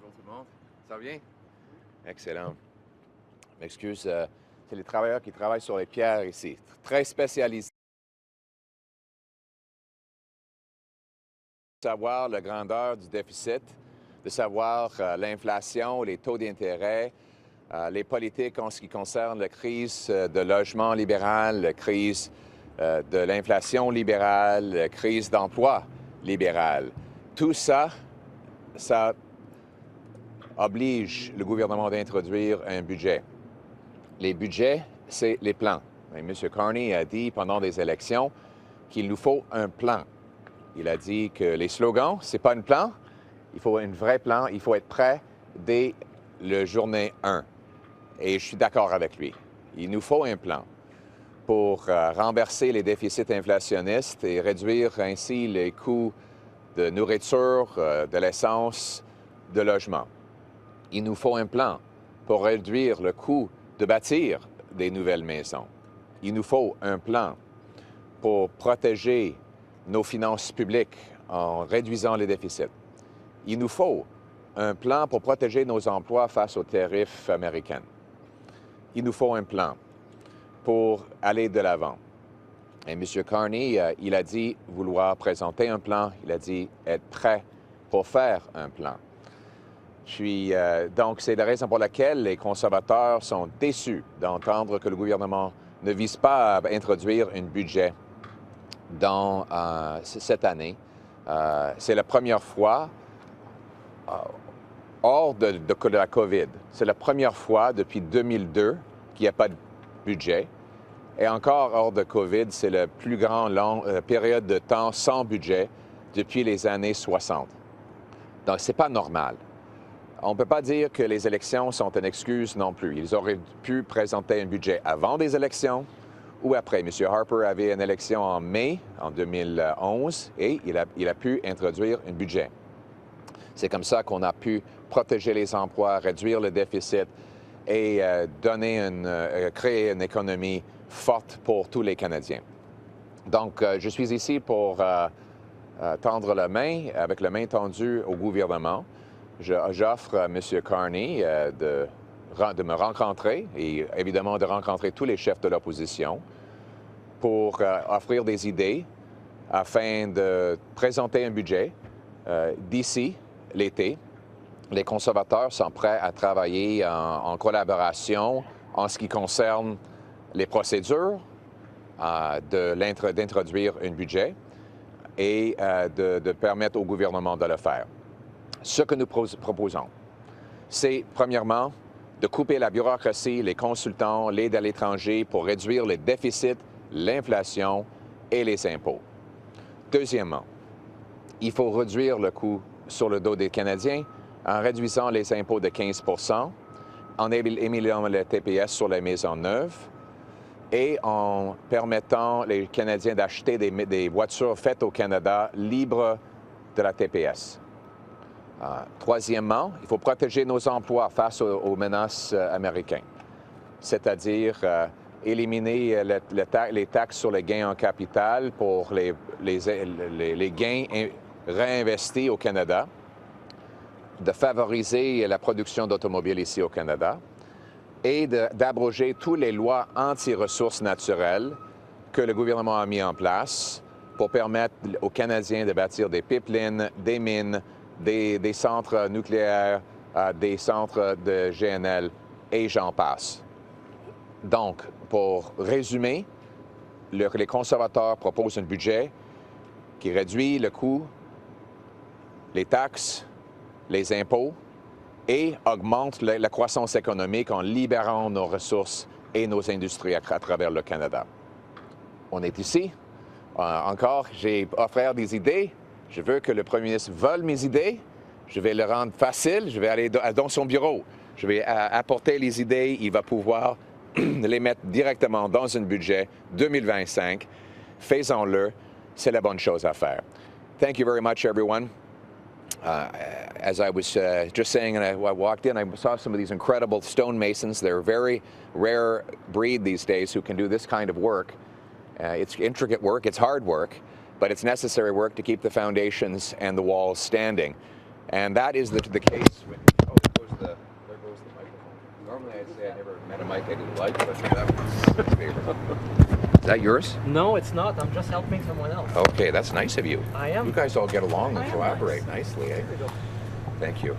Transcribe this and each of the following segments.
Bonjour tout le monde. Ça va bien? Excellent. Je m'excuse, c'est les travailleurs qui travaillent sur les pierres ici. Très spécialisés. De savoir la grandeur du déficit, de savoir l'inflation, les taux d'intérêt, les politiques en ce qui concerne la crise de logement libéral, la crise de l'inflation libérale, la crise d'emploi libéral. Tout ça, ça oblige le gouvernement d'introduire un budget. Les budgets, c'est les plans. Et M. Carney a dit pendant des élections qu'il nous faut un plan. Il a dit que les slogans, ce n'est pas un plan, il faut un vrai plan, il faut être prêt dès le journée 1. Et je suis d'accord avec lui. Il nous faut un plan pour renverser les déficits inflationnistes et réduire ainsi les coûts de nourriture, de l'essence, de logement. Il nous faut un plan pour réduire le coût de bâtir des nouvelles maisons. Il nous faut un plan pour protéger nos finances publiques en réduisant les déficits. Il nous faut un plan pour protéger nos emplois face aux tarifs américains. Il nous faut un plan pour aller de l'avant. Et M. Carney, il a dit vouloir présenter un plan, il a dit être prêt pour faire un plan. Donc, c'est la raison pour laquelle les conservateurs sont déçus d'entendre que le gouvernement ne vise pas à introduire un budget dans cette année. C'est la première fois, hors de la COVID, c'est la première fois depuis 2002 qu'il n'y a pas de budget. Et encore hors de COVID, c'est la plus grande période de temps sans budget depuis les années 60. Donc, ce n'est pas normal. On ne peut pas dire que les élections sont une excuse non plus. Ils auraient pu présenter un budget avant des élections ou après. M. Harper avait une élection en mai, en 2011, et il a pu introduire un budget. C'est comme ça qu'on a pu protéger les emplois, réduire le déficit et créer une économie forte pour tous les Canadiens. Donc, je suis ici pour tendre la main, avec la main tendue au gouvernement. J'offre à M. Carney de me rencontrer et évidemment de rencontrer tous les chefs de l'opposition pour offrir des idées afin de présenter un budget d'ici l'été. Les conservateurs sont prêts à travailler en collaboration en ce qui concerne les procédures d'introduire un budget et de permettre au gouvernement de le faire. Ce que nous proposons, c'est premièrement de couper la bureaucratie, les consultants, l'aide à l'étranger pour réduire les déficits, l'inflation et les impôts. Deuxièmement, il faut réduire le coût sur le dos des Canadiens en réduisant les impôts de 15 %, en éliminant le TPS sur les maisons neuves et en permettant les Canadiens d'acheter des voitures faites au Canada libres de la TPS. Troisièmement, il faut protéger nos emplois face aux menaces américaines, c'est-à-dire éliminer les taxes sur les gains en capital pour les gains réinvestis au Canada, de favoriser la production d'automobiles ici au Canada et d'abroger toutes les lois anti-ressources naturelles que le gouvernement a mis en place pour permettre aux Canadiens de bâtir des pipelines, des mines, des centres nucléaires, des centres de GNL, et j'en passe. Donc, pour résumer, les conservateurs proposent un budget qui réduit le coût, les taxes, les impôts et augmente la croissance économique en libérant nos ressources et nos industries à travers le Canada. On est ici. Encore, j'ai offert des idées. Je veux que le premier ministre vole mes idées. Je vais le rendre facile. Je vais aller dans son bureau. Je vais apporter les idées. Il va pouvoir les mettre directement dans un budget 2025. Faisons-le. C'est la bonne chose à faire. Thank you very much, everyone. As I was just saying, and I walked in, I saw some of these incredible stonemasons. They're a very rare breed these days who can do this kind of work. It's intricate work. It's hard work. But it's necessary work to keep the foundations and the walls standing. And that is the case with Normally I'd say I never met a mic I didn't like, but that one's my favorite. Is that yours? No, it's not. I'm just helping someone else. Okay, that's nice of you. I am. You guys all get along and I am collaborate nice. nicely, eh? Thank you.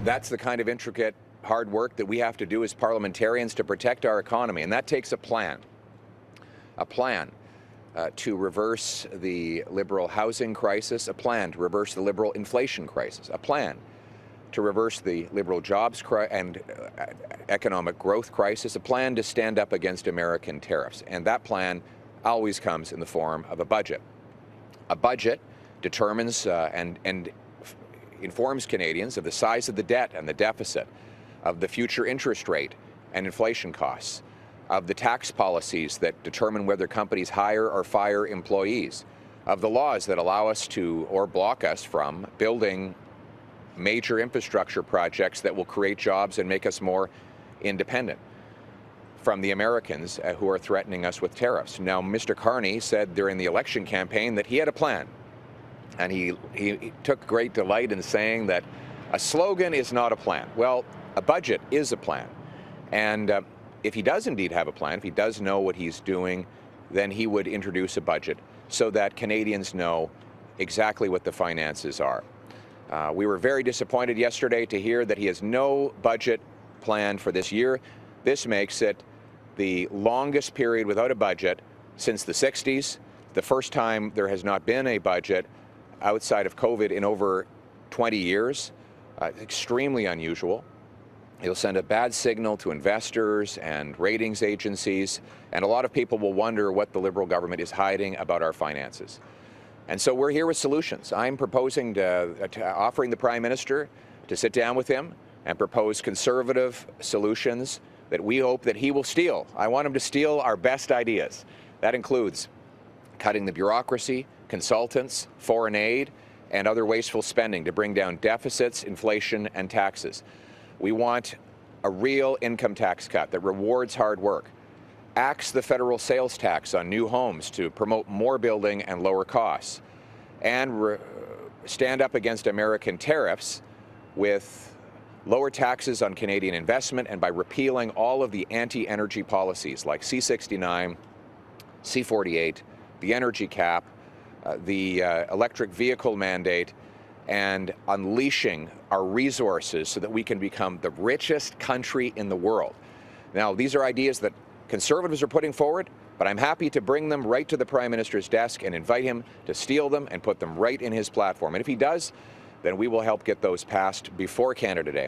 That's the kind of intricate, hard work that we have to do as parliamentarians to protect our economy, and that takes a plan. A plan to reverse the Liberal housing crisis, a plan to reverse the Liberal inflation crisis, a plan to reverse the Liberal jobs and economic growth crisis, a plan to stand up against American tariffs. And that plan always comes in the form of a budget. A budget determines and informs Canadians of the size of the debt and the deficit, of the future interest rate and inflation costs, of the tax policies that determine whether companies hire or fire employees, of the laws that allow us to or block us from building major infrastructure projects that will create jobs and make us more independent from the Americans who are threatening us with tariffs. Now, Mr. Carney said during the election campaign that he had a plan, and he took great delight in saying that a slogan is not a plan. Well, a budget is a plan, and if he does indeed have a plan, if he does know what he's doing, then he would introduce a budget so that Canadians know exactly what the finances are. We were very disappointed yesterday to hear that he has no budget plan for this year. This makes it the longest period without a budget since the 60s, the first time there has not been a budget outside of COVID in over 20 years. Extremely unusual. It'll send a bad signal to investors and ratings agencies, and a lot of people will wonder what the Liberal government is hiding about our finances. And so we're here with solutions. I'm proposing offering the Prime Minister to sit down with him and propose conservative solutions that we hope that he will steal. I want him to steal our best ideas. That includes cutting the bureaucracy, consultants, foreign aid, and other wasteful spending to bring down deficits, inflation, and taxes. We want a real income tax cut that rewards hard work, axe the federal sales tax on new homes to promote more building and lower costs, and stand up against American tariffs with lower taxes on Canadian investment and by repealing all of the anti-energy policies like C-69, C-48, the energy cap, the electric vehicle mandate, and unleashing our resources so that we can become the richest country in the world. Now, these are ideas that Conservatives are putting forward, but I'm happy to bring them right to the Prime Minister's desk and invite him to steal them and put them right in his platform. And if he does, then we will help get those passed before Canada Day.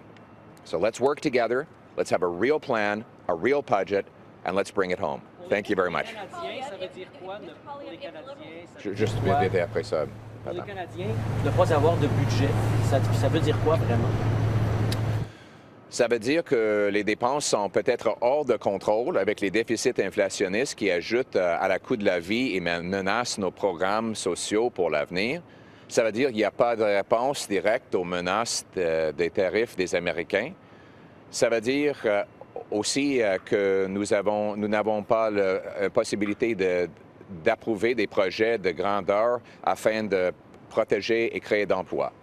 So let's work together, let's have a real plan, a real budget, and let's bring it home. Thank you very much. Juste vite après ça. Pour les Canadiens, ne pas avoir de budget, ça veut dire quoi vraiment? Ça veut dire que les dépenses sont peut-être hors de contrôle avec les déficits inflationnistes qui ajoutent à la coût de la vie et menacent nos programmes sociaux pour l'avenir. Ça veut dire qu'il n'y a pas de réponse directe aux menaces des tarifs des Américains. Ça veut dire aussi que nous n'avons pas la possibilité d'approuver des projets de grandeur afin de protéger et créer d'emplois.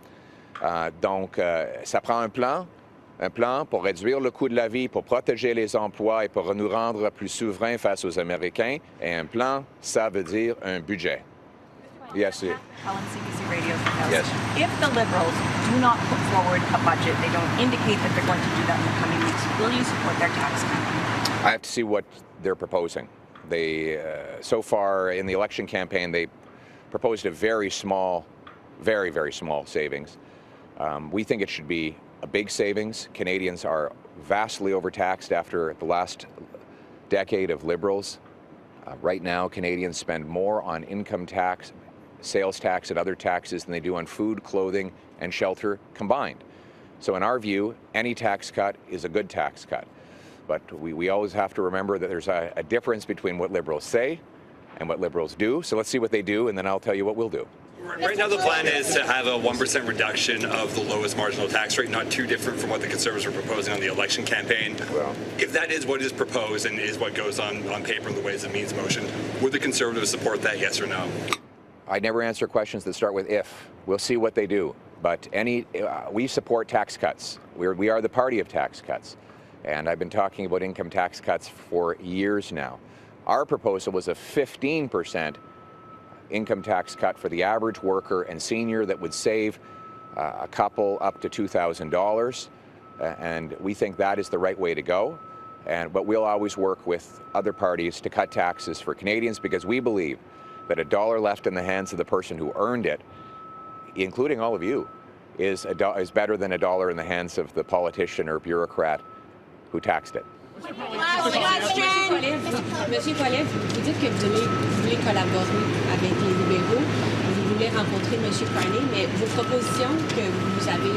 Donc, ça prend un plan pour réduire le coût de la vie, pour protéger les emplois et pour nous rendre plus souverains face aux Américains. Et un plan, ça veut dire un budget. Yes. CBC Radio's house. Yes. If the Liberals do not put forward a budget, they don't indicate that they're going to do that in the coming weeks, will you support their tax cut? I have to see what they're proposing. They, so far in the election campaign, they proposed a very small, very, very small savings. We think it should be a big savings. Canadians are vastly overtaxed after the last decade of Liberals. Right now, Canadians spend more on income tax, sales tax, and other taxes than they do on food, clothing, and shelter combined. So in our view, any tax cut is a good tax cut. But we always have to remember that there's a difference between what Liberals say and what Liberals do. So let's see what they do, and then I'll tell you what we'll do. Right now the plan is to have a 1% reduction of the lowest marginal tax rate, not too different from what the Conservatives were proposing on the election campaign. Well, if that is what is proposed and is what goes on paper in the Ways and Means motion, would the Conservatives support that, yes or no? I never answer questions that start with if. We'll see what they do. But we support tax cuts. We are the party of tax cuts. And I've been talking about income tax cuts for years now. Our proposal was a 15% income tax cut for the average worker and senior that would save a couple up to $2,000. And we think that is the right way to go. But we'll always work with other parties to cut taxes for Canadians because we believe that a dollar left in the hands of the person who earned it, including all of you, is better than a dollar in the hands of the politician or bureaucrat who taxed it. Monsieur Poilievre, vous dites que vous voulez collaborer avec les libéraux, vous voulez rencontrer Monsieur Carney, mais vos propositions que vous avez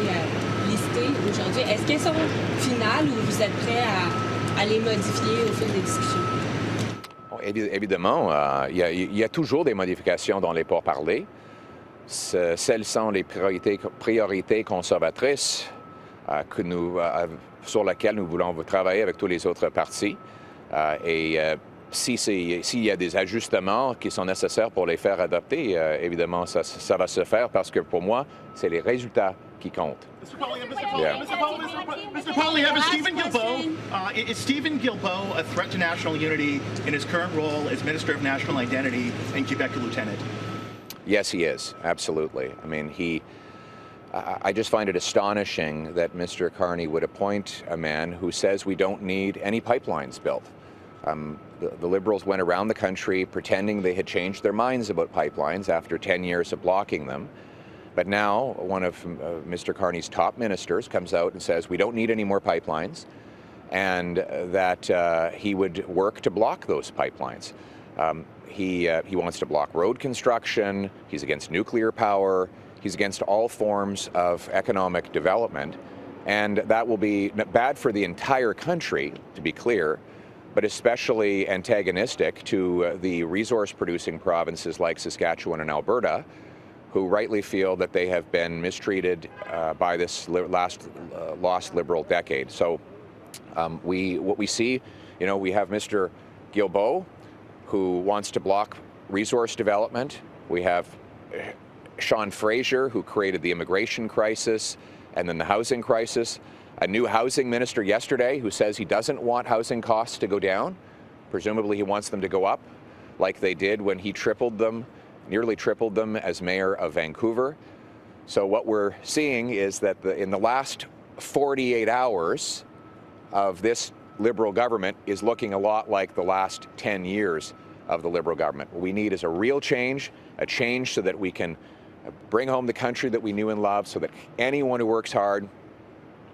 listées aujourd'hui, est-ce qu'elles sont finales ou vous êtes prêt à les modifier au fil des discussions? Évidemment, il y a toujours des modifications dans les pourparlers. Celles sont les priorités conservatrices sur lesquelles nous voulons travailler avec tous les autres partis. S'il y a des ajustements qui sont nécessaires pour les faire adopter, évidemment, ça va se faire parce que pour moi, c'est les résultats qui comptent. Mr. Poilievre, is Stephen Guilbeault a threat to national unity in his current role as Minister of National Identity and Quebec Lieutenant? Yes, he is. Absolutely. I mean, I just find it astonishing that Mr. Carney would appoint a man who says we don't need any pipelines built. The Liberals went around the country pretending they had changed their minds about pipelines after 10 years of blocking them. But now one of Mr. Carney's top ministers comes out and says we don't need any more pipelines and that he would work to block those pipelines. He wants to block road construction. He's against nuclear power. He's against all forms of economic development. And that will be bad for the entire country, to be clear, but especially antagonistic to the resource-producing provinces like Saskatchewan and Alberta, who rightly feel that they have been mistreated by this lost Liberal decade. So what we see, we have Mr. Guilbeault, who wants to block resource development. We have Sean Fraser, who created the immigration crisis and then the housing crisis. A new housing minister yesterday who says he doesn't want housing costs to go down. Presumably he wants them to go up like they did when he nearly tripled them as mayor of Vancouver. So what we're seeing is that in the last 48 hours of this Liberal government is looking a lot like the last 10 years of the Liberal government. What we need is a real change, a change so that we can bring home the country that we knew and loved, so that anyone who works hard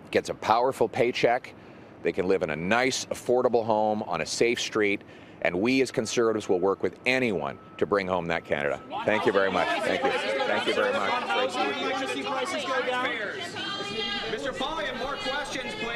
gets a powerful paycheck, they can live in a nice, affordable home on a safe street, and we as Conservatives will work with anyone to bring home that Canada. Thank you very much. Thank you. Thank you very much. Mr. Poilievre, more questions, please.